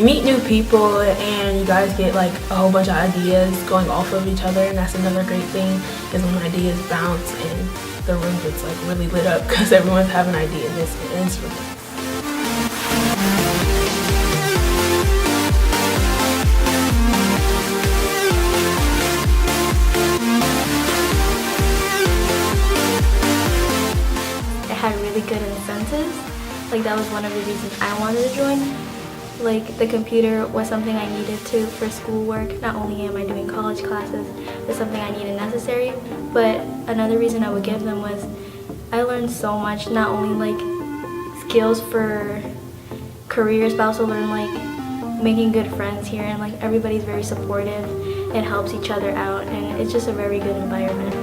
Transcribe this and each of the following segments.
you meet new people and you guys get like a whole bunch of ideas going off of each other, and that's another great thing is when ideas bounce and the room gets like really lit up because everyone's having ideas. It's really nice. It had really good incentives. Like that was one of the reasons I wanted to join. Like the computer was something I needed to for schoolwork. Not only am I doing college classes, it's something I needed necessary, but another reason I would give them was I learned so much, not only like skills for careers, but also learned like making good friends here, and like everybody's very supportive and helps each other out, and it's just a very good environment.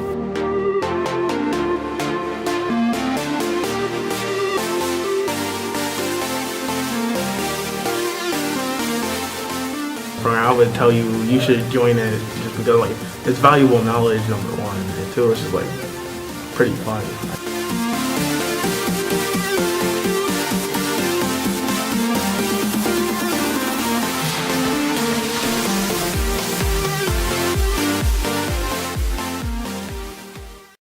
I would tell you you should join it just because like it's valuable knowledge, number one, and two, it's just like pretty fun.